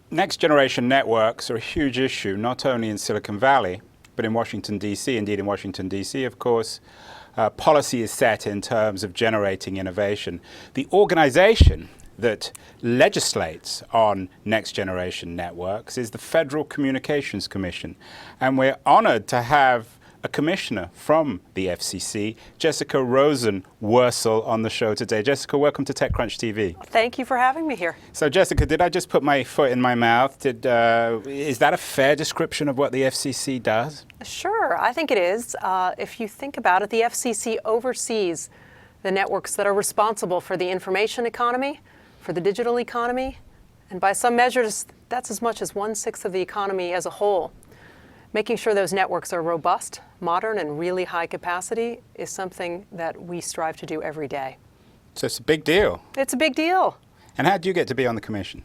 Next generation networks are a huge issue, not only in Silicon Valley, but in Washington, D.C. Indeed, in Washington, D.C., of course, policy is set in terms of generating innovation. The organization that legislates on next generation networks is the Federal Communications Commission. And we're honored to have a commissioner from the FCC, Jessica Rosenworcel, on the show today. Jessica, welcome to TechCrunch TV. Thank you for having me here. So Jessica, did I just put my foot in my mouth? Is that a fair description of what the FCC does? Sure, I think it is. If you think about it, the FCC oversees the networks that are responsible for the information economy, for the digital economy, and by some measures, that's as much as 1/6 of the economy as a whole. Making sure those networks are robust, modern, and really high capacity is something that we strive to do every day. So it's a big deal. It's a big deal. And how did you get to be on the commission?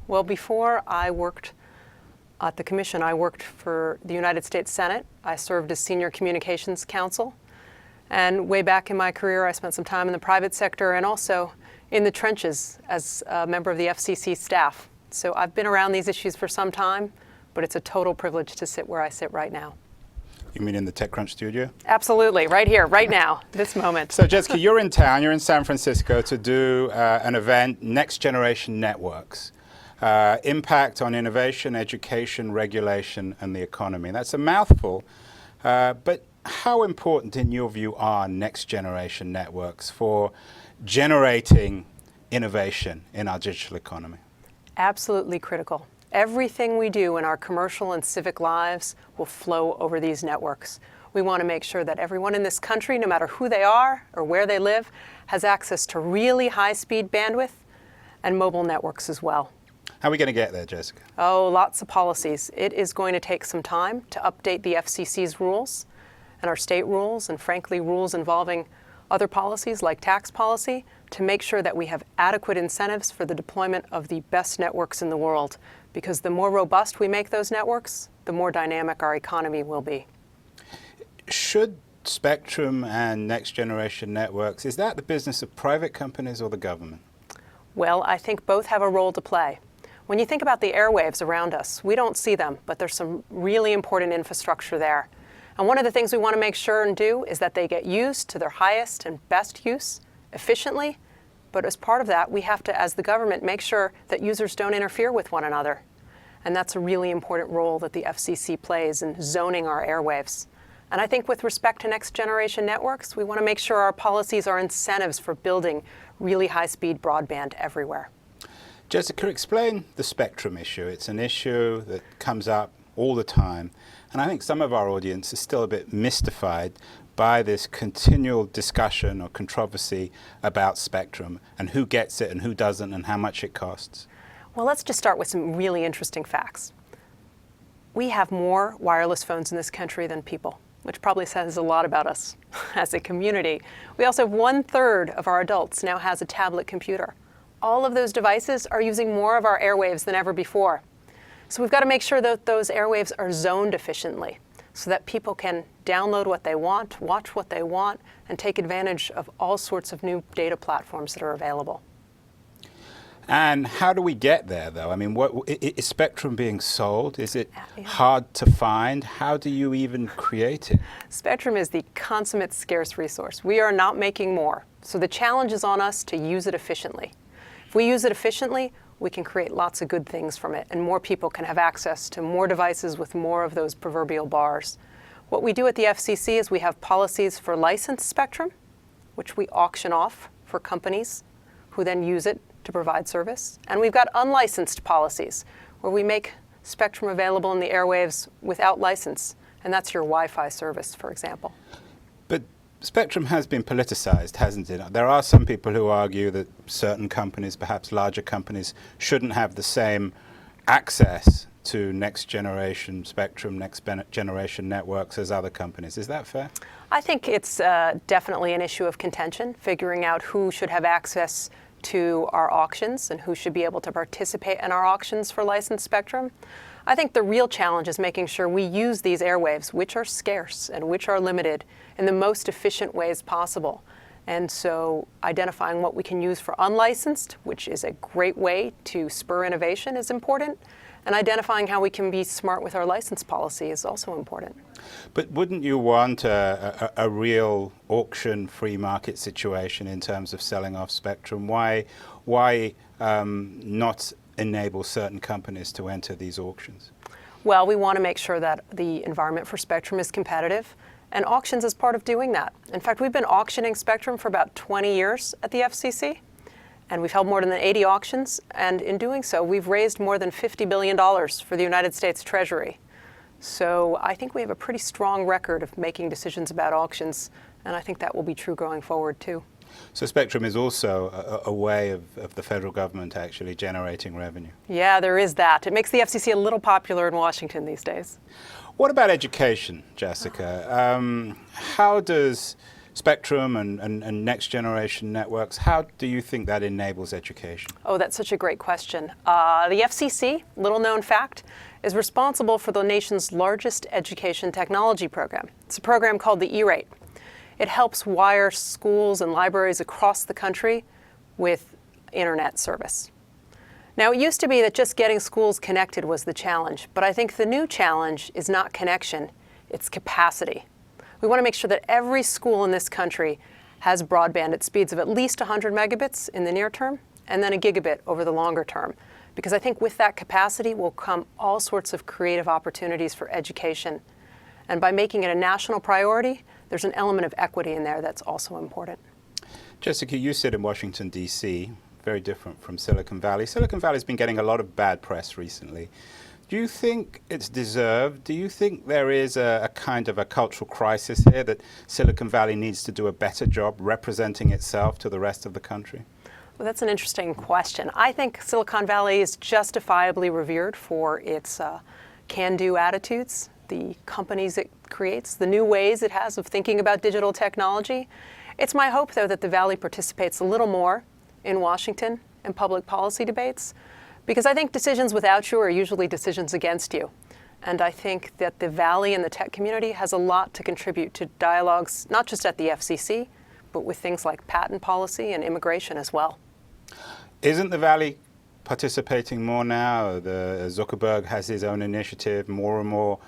Well, before I worked at the commission, I worked for the United States Senate. I served as senior communications counsel. And way back in my career, I spent some time in the private sector and also in the trenches as a member of the FCC staff. So I've been around these issues for some time, but it's a total privilege to sit where I sit right now. You mean in the TechCrunch studio? Absolutely, right here, right now, this moment. So Jessica, you're in town, you're in San Francisco to do an event, Next Generation Networks, impact on innovation, education, regulation, and the economy. That's a mouthful, but how important in your view are next generation networks for generating innovation in our digital economy? Absolutely critical. Everything we do in our commercial and civic lives will flow over these networks. We want to make sure that everyone in this country, no matter who they are or where they live, has access to really high-speed bandwidth and mobile networks as well. How are we going to get there, Jessica? Oh, lots of policies. It is going to take some time to update the FCC's rules and our state rules, and frankly, rules involving other policies like tax policy, to make sure that we have adequate incentives for the deployment of the best networks in the world. Because the more robust we make those networks, the more dynamic our economy will be. Should spectrum and next generation networks, is that the business of private companies or the government? Well, I think both have a role to play. When you think about the airwaves around us, we don't see them, but there's some really important infrastructure there. And one of the things we want to make sure and do is that they get used to their highest and best use efficiently. But as part of that, we have to, as the government, make sure that users don't interfere with one another. And that's a really important role that the FCC plays in zoning our airwaves. And I think with respect to next generation networks, we want to make sure our policies are incentives for building really high-speed broadband everywhere. Jessica, explain the spectrum issue. It's an issue that comes up all the time. And I think some of our audience is still a bit mystified by this continual discussion or controversy about spectrum and who gets it and who doesn't and how much it costs. Well, let's just start with some really interesting facts. We have more wireless phones in this country than people, which probably says a lot about us as a community. We also have 1/3 of our adults now has a tablet computer. All of those devices are using more of our airwaves than ever before. So we've got to make sure that those airwaves are zoned efficiently so that people can download what they want, watch what they want, and take advantage of all sorts of new data platforms that are available. And how do we get there, though? I mean, is spectrum being sold? Is it hard to find? How do you even create it? Spectrum is the consummate scarce resource. We are not making more. So the challenge is on us to use it efficiently. If we use it efficiently, we can create lots of good things from it, and more people can have access to more devices with more of those proverbial bars. What we do at the FCC is we have policies for licensed spectrum, which we auction off for companies who then use it to provide service. And we've got unlicensed policies where we make spectrum available in the airwaves without license, and that's your Wi-Fi service, for example. But spectrum has been politicized, hasn't it? There are some people who argue that certain companies, perhaps larger companies, shouldn't have the same access to next generation spectrum, next generation networks as other companies. Is that fair? I think it's definitely an issue of contention, figuring out who should have access to our auctions and who should be able to participate in our auctions for licensed spectrum. I think the real challenge is making sure we use these airwaves, which are scarce and which are limited, in the most efficient ways possible. And so identifying what we can use for unlicensed, which is a great way to spur innovation, is important. And identifying how we can be smart with our license policy is also important. But wouldn't you want a real auction free market situation in terms of selling off spectrum? Why not enable certain companies to enter these auctions? Well, we want to make sure that the environment for spectrum is competitive, and auctions is part of doing that. In fact, we've been auctioning spectrum for about 20 years at the FCC, and we've held more than 80 auctions, and in doing so, we've raised more than $50 billion for the United States Treasury. So I think we have a pretty strong record of making decisions about auctions, and I think that will be true going forward, too. So spectrum is also a way of the federal government actually generating revenue. Yeah, there is that. It makes the FCC a little popular in Washington these days. What about education, Jessica? How does spectrum and next generation networks, how do you think that enables education? Oh, that's such a great question. The FCC, little known fact, is responsible for the nation's largest education technology program. It's a program called the E-Rate. It helps wire schools and libraries across the country with internet service. Now, it used to be that just getting schools connected was the challenge, but I think the new challenge is not connection, it's capacity. We want to make sure that every school in this country has broadband at speeds of at least 100 megabits in the near term, and then a gigabit over the longer term. Because I think with that capacity will come all sorts of creative opportunities for education. And by making it a national priority, there's an element of equity in there that's also important. Jessica, you sit in Washington, D.C., very different from Silicon Valley. Silicon Valley's been getting a lot of bad press recently. Do you think it's deserved? Do you think there is a kind of a cultural crisis here that Silicon Valley needs to do a better job representing itself to the rest of the country? Well, that's an interesting question. I think Silicon Valley is justifiably revered for its can-do attitudes, the companies it creates, the new ways it has of thinking about digital technology. It's my hope, though, that the Valley participates a little more in Washington and public policy debates, because I think decisions without you are usually decisions against you. And I think that the Valley and the tech community has a lot to contribute to dialogues, not just at the FCC, but with things like patent policy and immigration as well. Isn't the Valley participating more now? Zuckerberg has his own initiative. More and more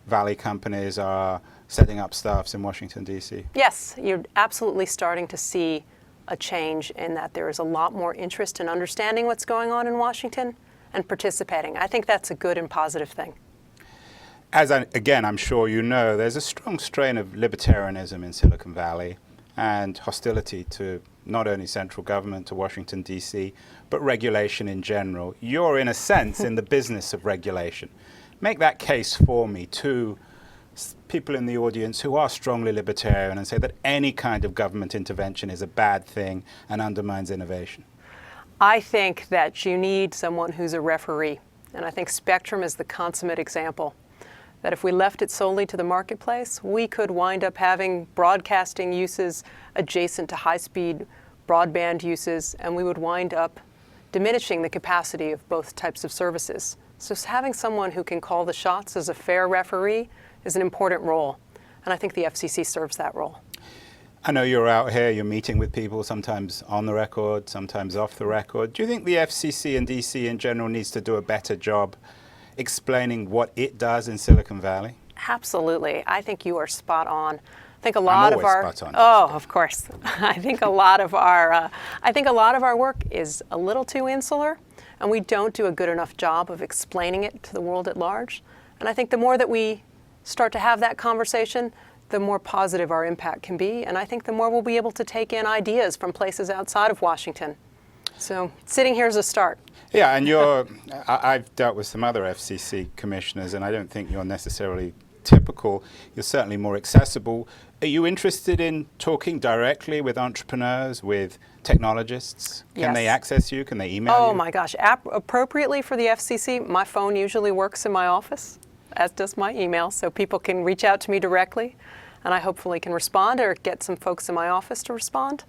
Valley companies are setting up staffs in Washington, D.C. Yes, you're absolutely starting to see a change in that there is a lot more interest in understanding what's going on in Washington and participating. I think that's a good and positive thing. Again, I'm sure you know, there's a strong strain of libertarianism in Silicon Valley and hostility to not only central government, to Washington, D.C., but regulation in general. You're, in a sense, in the business of regulation. Make that case for me to people in the audience who are strongly libertarian and say that any kind of government intervention is a bad thing and undermines innovation. I think that you need someone who's a referee, and I think spectrum is the consummate example. That if we left it solely to the marketplace, we could wind up having broadcasting uses adjacent to high-speed broadband uses, and we would wind up diminishing the capacity of both types of services. So having someone who can call the shots as a fair referee is an important role, and I think the FCC serves that role. I know you're out here, you're meeting with people, sometimes on the record, sometimes off the record. Do you think the FCC and DC in general needs to do a better job explaining what it does in Silicon Valley? Absolutely. I think you are spot on. I think a lot of our spot on, of course. I think a lot of our work is a little too insular, and we don't do a good enough job of explaining it to the world at large. And I think the more that we start to have that conversation, the more positive our impact can be, and I think the more we'll be able to take in ideas from places outside of Washington. So sitting here is a start. Yeah, and I've dealt with some other FCC commissioners, and I don't think you're necessarily typical. You're certainly more accessible. Are you interested in talking directly with entrepreneurs, with technologists? Can they access you? Can they email you? Oh my gosh, appropriately for the FCC, my phone usually works in my office, as does my email, so people can reach out to me directly, and I hopefully can respond or get some folks in my office to respond.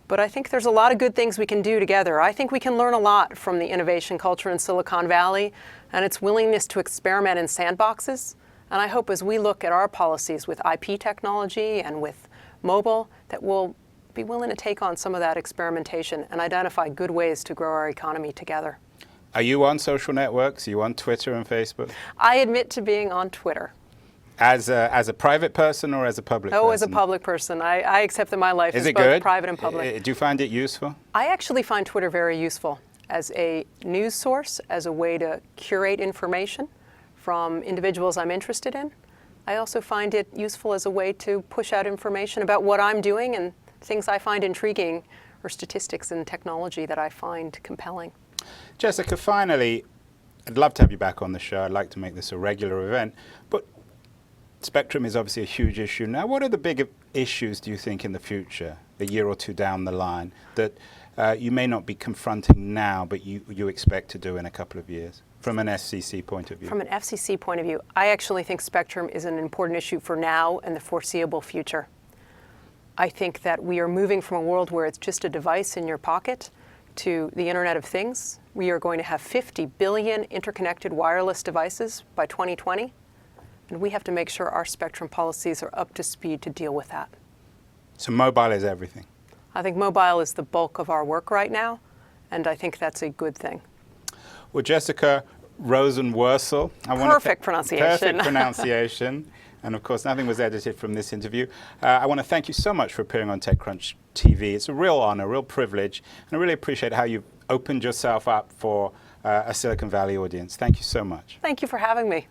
But I think there's a lot of good things we can do together. I think we can learn a lot from the innovation culture in Silicon Valley and its willingness to experiment in sandboxes. And I hope as we look at our policies with IP technology and with mobile, that we'll be willing to take on some of that experimentation and identify good ways to grow our economy together. Are you on social networks? Are you on Twitter and Facebook? I admit to being on Twitter. As a private person or as a public person? Oh, as a public person. I accept that my life is both good? private and public. Do you find it useful? I actually find Twitter very useful as a news source, as a way to curate information from individuals I'm interested in. I also find it useful as a way to push out information about what I'm doing and things I find intriguing, or statistics and technology that I find compelling. Jessica, finally, I'd love to have you back on the show. I'd like to make this a regular event. But spectrum is obviously a huge issue now. What are the big issues, do you think, in the future, a year or two down the line, that you may not be confronting now, but you expect to do in a couple of years, from an FCC point of view? From an FCC point of view, I actually think spectrum is an important issue for now and the foreseeable future. I think that we are moving from a world where it's just a device in your pocket to the Internet of Things. We are going to have 50 billion interconnected wireless devices by 2020, and we have to make sure our spectrum policies are up to speed to deal with that. So mobile is everything? I think mobile is the bulk of our work right now, and I think that's a good thing. Well, Jessica Rosenworcel. Perfect pronunciation. Perfect pronunciation. And of course, nothing was edited from this interview. I want to thank you so much for appearing on TechCrunch TV. It's a real honor, a real privilege, and I really appreciate how you've opened yourself up for a Silicon Valley audience. Thank you so much. Thank you for having me.